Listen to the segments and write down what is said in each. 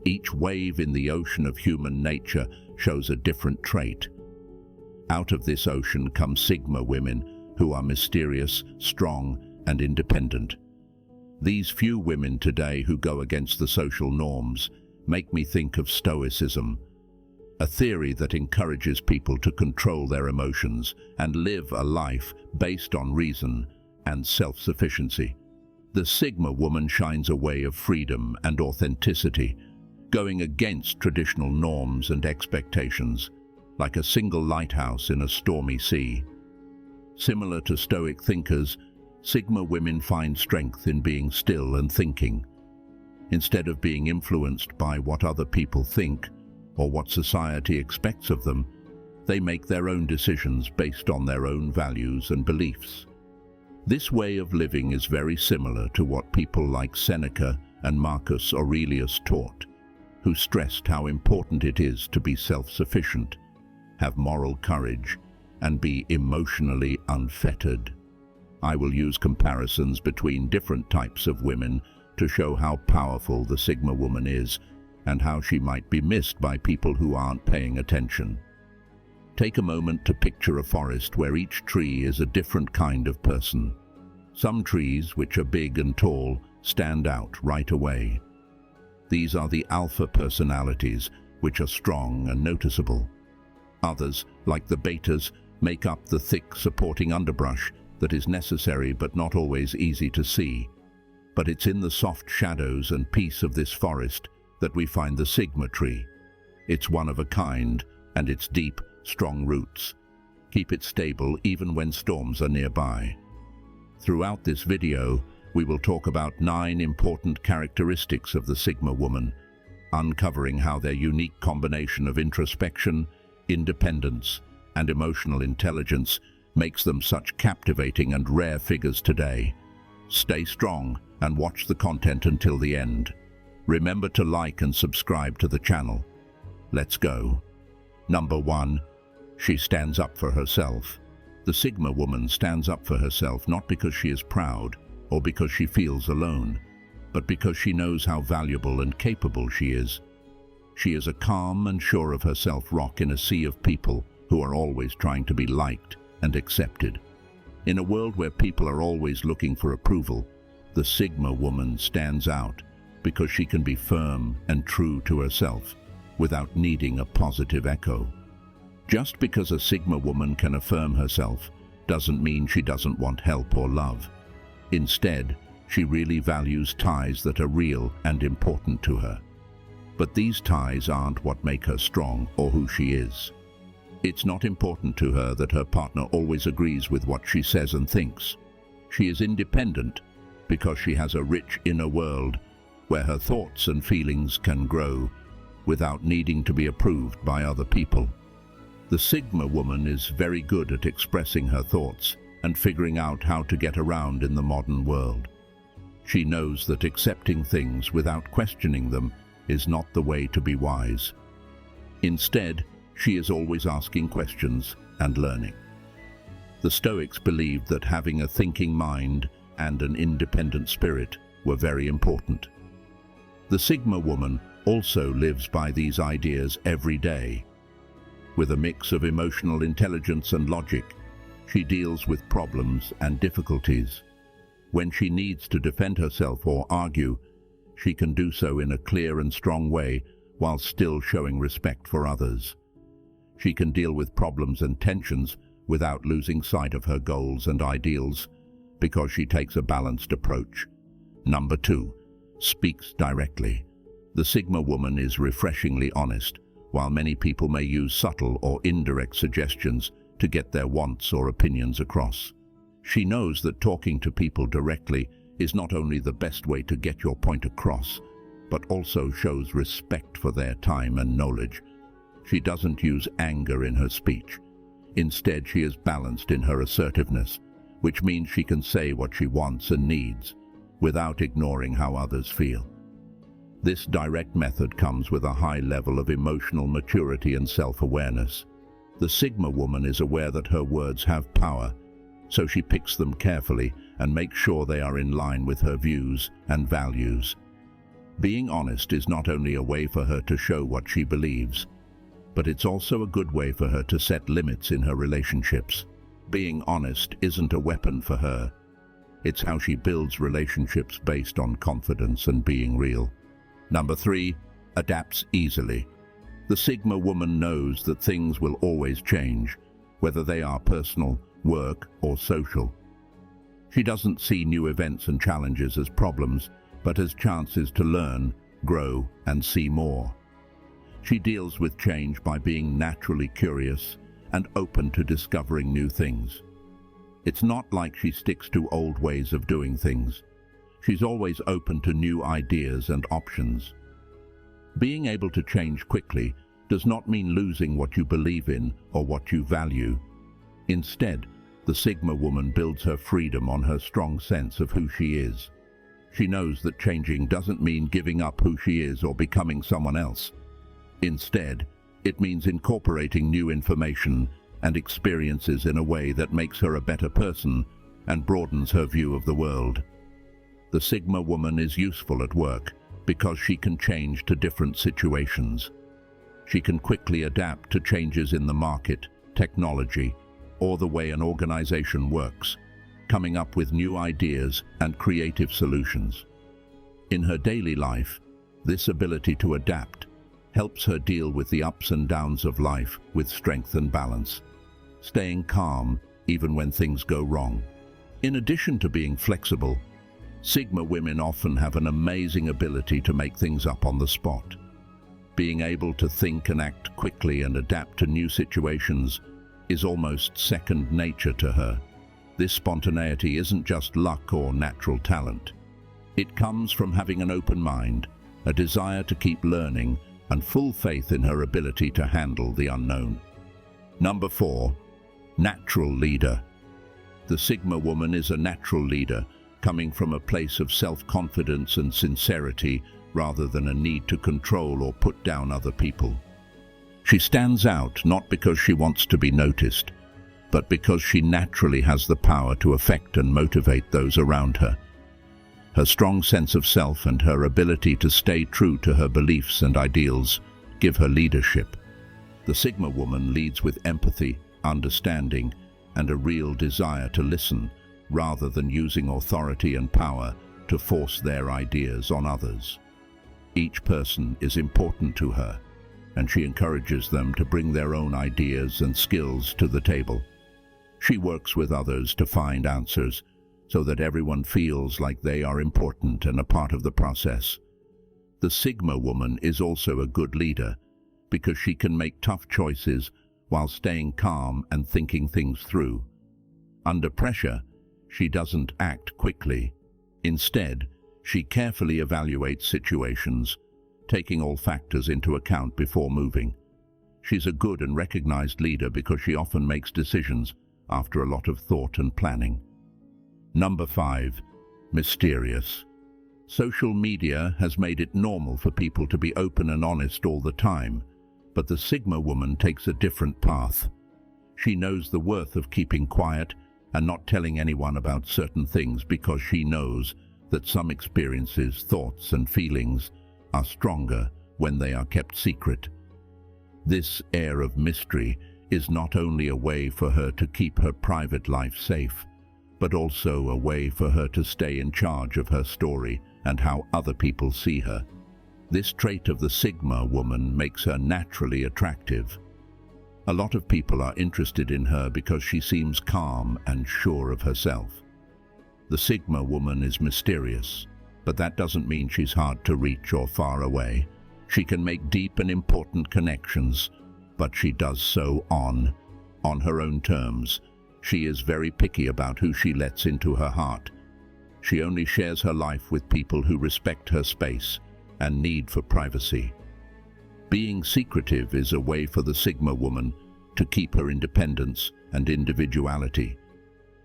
Each wave in the ocean of human nature shows a different trait. Out of this ocean come Sigma women, who are mysterious, strong, and independent. These few women today who go against the social norms make me think of Stoicism, a theory that encourages people to control their emotions and live a life based on reason and self-sufficiency. The Sigma woman shines a way of freedom and authenticity, going against traditional norms and expectations, like a single lighthouse in a stormy sea. Similar to Stoic thinkers, Sigma women find strength in being still and thinking. Instead of being influenced by what other people think or what society expects of them, they make their own decisions based on their own values and beliefs. This way of living is very similar to what people like Seneca and Marcus Aurelius taught, who stressed how important it is to be self-sufficient, have moral courage, and be emotionally unfettered. I will use comparisons between different types of women to show how powerful the Sigma woman is and how she might be missed by people who aren't paying attention. Take a moment to picture a forest where each tree is a different kind of person. Some trees, which are big and tall, stand out right away. These are the alpha personalities, which are strong and noticeable. Others, like the betas, make up the thick supporting underbrush that is necessary but not always easy to see. But it's in the soft shadows and peace of this forest that we find the Sigma tree. It's one of a kind, and its deep, strong roots keep it stable even when storms are nearby. Throughout this video, we will talk about 9 important characteristics of the Sigma woman, uncovering how their unique combination of introspection, independence, and emotional intelligence makes them such captivating and rare figures today. Stay strong and watch the content until the end. Remember to like and subscribe to the channel. Let's go. Number 1. She stands up for herself. The Sigma woman stands up for herself not because she is proud or because she feels alone, but because she knows how valuable and capable she is. She is a calm and sure of herself rock in a sea of people who are always trying to be liked and accepted. In a world where people are always looking for approval, the Sigma woman stands out because she can be firm and true to herself without needing a positive echo. Just because a Sigma woman can affirm herself doesn't mean she doesn't want help or love. Instead, she really values ties that are real and important to her. But these ties aren't what make her strong or who she is. It's not important to her that her partner always agrees with what she says and thinks. She is independent because she has a rich inner world where her thoughts and feelings can grow without needing to be approved by other people. The Sigma woman is very good at expressing her thoughts and figuring out how to get around in the modern world. She knows that accepting things without questioning them is not the way to be wise. Instead, she is always asking questions and learning. The Stoics believed that having a thinking mind and an independent spirit were very important. The Sigma woman also lives by these ideas every day. With a mix of emotional intelligence and logic, she deals with problems and difficulties. When she needs to defend herself or argue, she can do so in a clear and strong way while still showing respect for others. She can deal with problems and tensions without losing sight of her goals and ideals because she takes a balanced approach. Number 2. Speaks directly. The Sigma woman is refreshingly honest, while many people may use subtle or indirect suggestions to get their wants or opinions across. She knows that talking to people directly is not only the best way to get your point across, but also shows respect for their time and knowledge. She doesn't use anger in her speech. Instead, she is balanced in her assertiveness, which means she can say what she wants and needs without ignoring how others feel. This direct method comes with a high level of emotional maturity and self-awareness. The Sigma woman is aware that her words have power, so she picks them carefully and makes sure they are in line with her views and values. Being honest is not only a way for her to show what she believes, but it's also a good way for her to set limits in her relationships. Being honest isn't a weapon for her. It's how she builds relationships based on confidence and being real. Number 3, adapts easily. The Sigma woman knows that things will always change, whether they are personal, work, or social. She doesn't see new events and challenges as problems, but as chances to learn, grow, and see more. She deals with change by being naturally curious and open to discovering new things. It's not like she sticks to old ways of doing things. She's always open to new ideas and options. Being able to change quickly does not mean losing what you believe in or what you value. Instead, the Sigma woman builds her freedom on her strong sense of who she is. She knows that changing doesn't mean giving up who she is or becoming someone else. Instead, it means incorporating new information and experiences in a way that makes her a better person and broadens her view of the world. The Sigma woman is useful at work because she can change to different situations. She can quickly adapt to changes in the market, technology, or the way an organization works, coming up with new ideas and creative solutions. In her daily life, this ability to adapt helps her deal with the ups and downs of life with strength and balance, staying calm even when things go wrong. In addition to being flexible, Sigma women often have an amazing ability to make things up on the spot. Being able to think and act quickly and adapt to new situations is almost second nature to her. This spontaneity isn't just luck or natural talent. It comes from having an open mind, a desire to keep learning, and full faith in her ability to handle the unknown. Number 4, natural leader. The Sigma woman is a natural leader, coming from a place of self-confidence and sincerity rather than a need to control or put down other people. She stands out not because she wants to be noticed, but because she naturally has the power to affect and motivate those around her. Her strong sense of self and her ability to stay true to her beliefs and ideals give her leadership. The Sigma woman leads with empathy, understanding, and a real desire to listen, rather than using authority and power to force their ideas on others. Each person is important to her, and she encourages them to bring their own ideas and skills to the table. She works with others to find answers so that everyone feels like they are important and a part of the process. The Sigma woman is also a good leader because she can make tough choices while staying calm and thinking things through. Under pressure, she doesn't act quickly. Instead, she carefully evaluates situations, taking all factors into account before moving. She's a good and recognized leader because she often makes decisions after a lot of thought and planning. Number 5, mysterious. Social media has made it normal for people to be open and honest all the time, but the Sigma woman takes a different path. She knows the worth of keeping quiet and not telling anyone about certain things because she knows that some experiences, thoughts, and feelings are stronger when they are kept secret. This air of mystery is not only a way for her to keep her private life safe, but also a way for her to stay in charge of her story and how other people see her. This trait of the Sigma woman makes her naturally attractive. A lot of people are interested in her because she seems calm and sure of herself. The Sigma woman is mysterious, but that doesn't mean she's hard to reach or far away. She can make deep and important connections, but she does so on her own terms. She is very picky about who she lets into her heart. She only shares her life with people who respect her space and need for privacy. Being secretive is a way for the Sigma woman to keep her independence and individuality.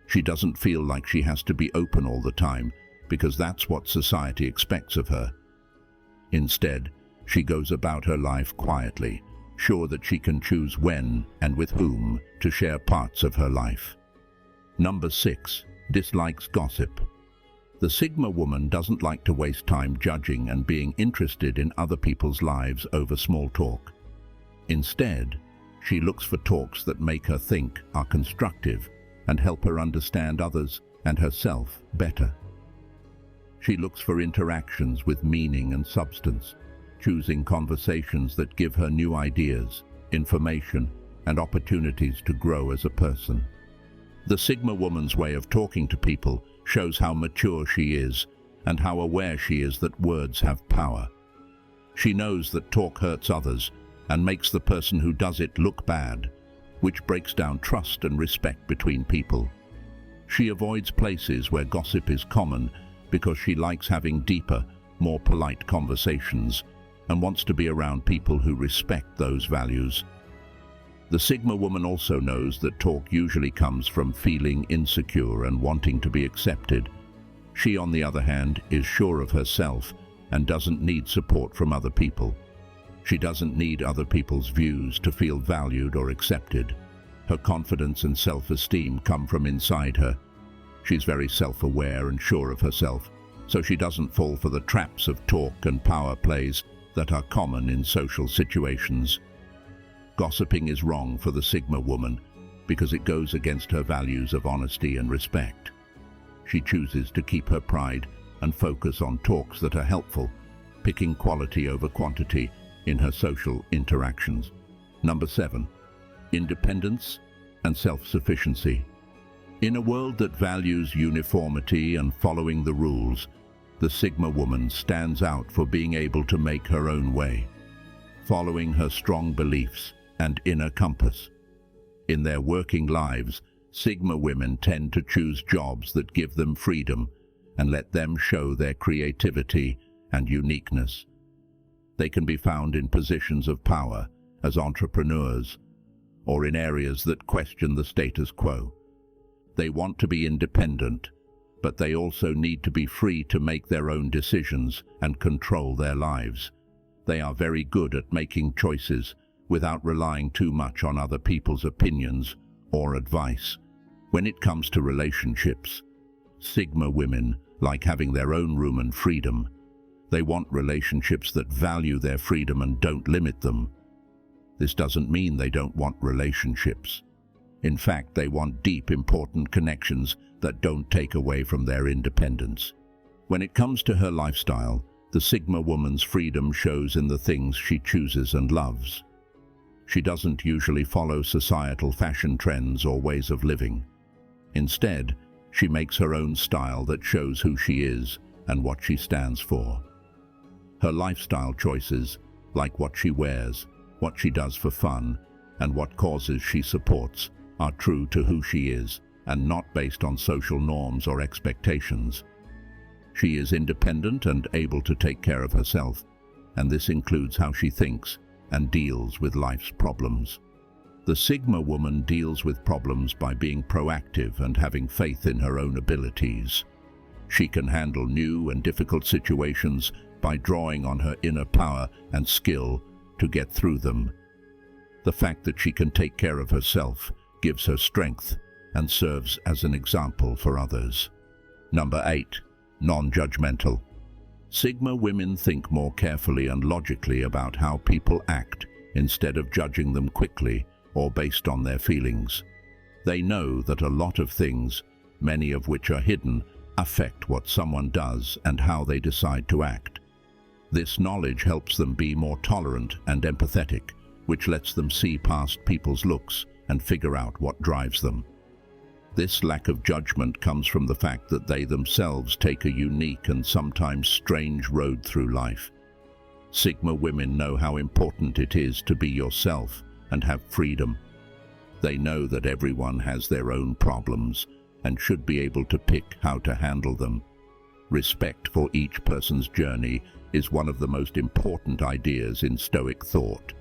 She doesn't feel like she has to be open all the time because that's what society expects of her. Instead, she goes about her life quietly, sure that she can choose when and with whom to share parts of her life. Number 6, dislikes gossip. The Sigma woman doesn't like to waste time judging and being interested in other people's lives over small talk. Instead, she looks for talks that make her think, are constructive, and help her understand others and herself better. She looks for interactions with meaning and substance, choosing conversations that give her new ideas, information, and opportunities to grow as a person. The Sigma woman's way of talking to people shows how mature she is and how aware she is that words have power. She knows that talk hurts others and makes the person who does it look bad, which breaks down trust and respect between people. She avoids places where gossip is common because she likes having deeper, more polite conversations and wants to be around people who respect those values. The Sigma woman also knows that talk usually comes from feeling insecure and wanting to be accepted. She, on the other hand, is sure of herself and doesn't need support from other people. She doesn't need other people's views to feel valued or accepted. Her confidence and self-esteem come from inside her. She's very self-aware and sure of herself, so she doesn't fall for the traps of talk and power plays that are common in social situations. Gossiping is wrong for the Sigma woman because it goes against her values of honesty and respect. She chooses to keep her pride and focus on talks that are helpful, picking quality over quantity in her social interactions. Number 7. Independence and self-sufficiency. In a world that values uniformity and following the rules, the Sigma woman stands out for being able to make her own way, following her strong beliefs and inner compass. In their working lives, Sigma women tend to choose jobs that give them freedom and let them show their creativity and uniqueness. They can be found in positions of power as entrepreneurs or in areas that question the status quo. They want to be independent, but they also need to be free to make their own decisions and control their lives. They are very good at making choices without relying too much on other people's opinions or advice. When it comes to relationships, Sigma women like having their own room and freedom. They want relationships that value their freedom and don't limit them. This doesn't mean they don't want relationships. In fact, they want deep, important connections that don't take away from their independence. When it comes to her lifestyle, the Sigma woman's freedom shows in the things she chooses and loves. She doesn't usually follow societal fashion trends or ways of living. Instead, she makes her own style that shows who she is and what she stands for. Her lifestyle choices, like what she wears, what she does for fun, and what causes she supports, are true to who she is and not based on social norms or expectations. She is independent and able to take care of herself, and this includes how she thinks and deals with life's problems. The Sigma woman deals with problems by being proactive and having faith in her own abilities. She can handle new and difficult situations by drawing on her inner power and skill to get through them. The fact that she can take care of herself gives her strength and serves as an example for others. Number 8. Non-judgmental. Sigma women think more carefully and logically about how people act instead of judging them quickly or based on their feelings. They know that a lot of things, many of which are hidden, affect what someone does and how they decide to act. This knowledge helps them be more tolerant and empathetic, which lets them see past people's looks and figure out what drives them. This lack of judgment comes from the fact that they themselves take a unique and sometimes strange road through life. Sigma women know how important it is to be yourself and have freedom. They know that everyone has their own problems and should be able to pick how to handle them. Respect for each person's journey is one of the most important ideas in Stoic thought.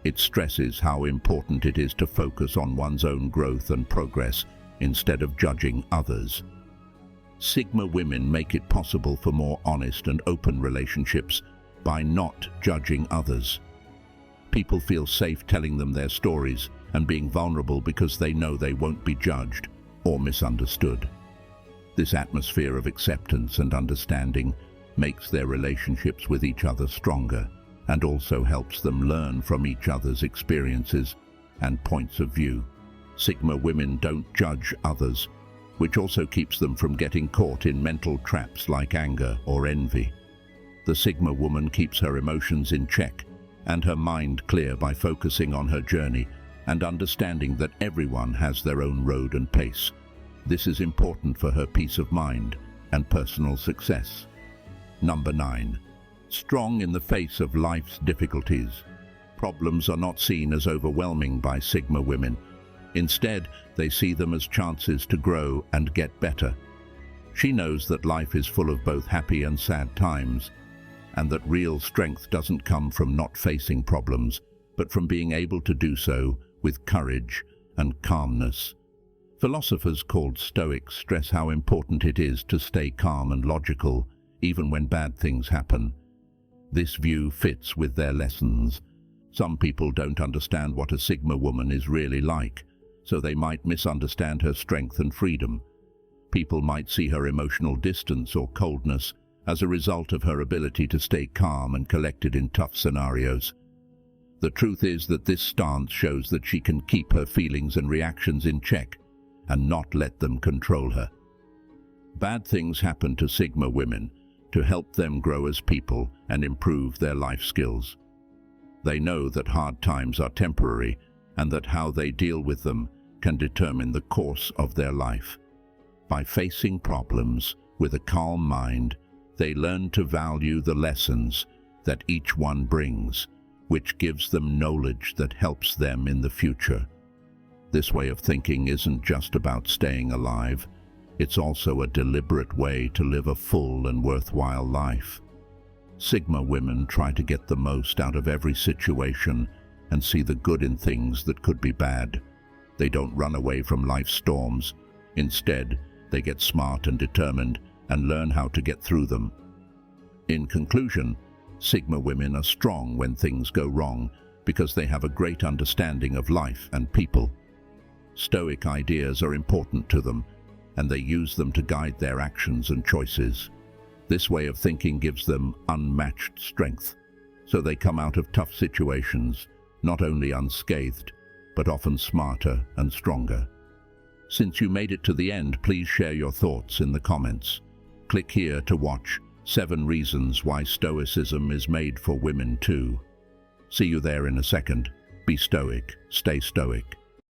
It stresses how important it is to focus on one's own growth and progress instead of judging others. Sigma women make it possible for more honest and open relationships by not judging others. People feel safe telling them their stories and being vulnerable because they know they won't be judged or misunderstood. This atmosphere of acceptance and understanding makes their relationships with each other stronger and also helps them learn from each other's experiences and points of view. Sigma women don't judge others, which also keeps them from getting caught in mental traps like anger or envy. The Sigma woman keeps her emotions in check and her mind clear by focusing on her journey and understanding that everyone has their own road and pace. This is important for her peace of mind and personal success. Number 9. Strong in the face of life's difficulties. Problems are not seen as overwhelming by Sigma women. Instead, they see them as chances to grow and get better. She knows that life is full of both happy and sad times, and that real strength doesn't come from not facing problems, but from being able to do so with courage and calmness. Philosophers called Stoics stress how important it is to stay calm and logical, even when bad things happen. This view fits with their lessons. Some people don't understand what a Sigma woman is really like, so they might misunderstand her strength and freedom. People might see her emotional distance or coldness as a result of her ability to stay calm and collected in tough scenarios. The truth is that this stance shows that she can keep her feelings and reactions in check and not let them control her. Bad things happen to Sigma women to help them grow as people and improve their life skills. They know that hard times are temporary and that how they deal with them can determine the course of their life. By facing problems with a calm mind, they learn to value the lessons that each one brings, which gives them knowledge that helps them in the future. This way of thinking isn't just about staying alive, it's also a deliberate way to live a full and worthwhile life. Sigma women try to get the most out of every situation and see the good in things that could be bad. They don't run away from life's storms. Instead, they get smart and determined and learn how to get through them. In conclusion, Sigma women are strong when things go wrong because they have a great understanding of life and people. Stoic ideas are important to them, and they use them to guide their actions and choices. This way of thinking gives them unmatched strength, so they come out of tough situations not only unscathed, but often smarter and stronger. Since you made it to the end, please share your thoughts in the comments. Click here to watch 7 Reasons Why Stoicism is Made for Women Too. See you there in a second. Be stoic, stay stoic.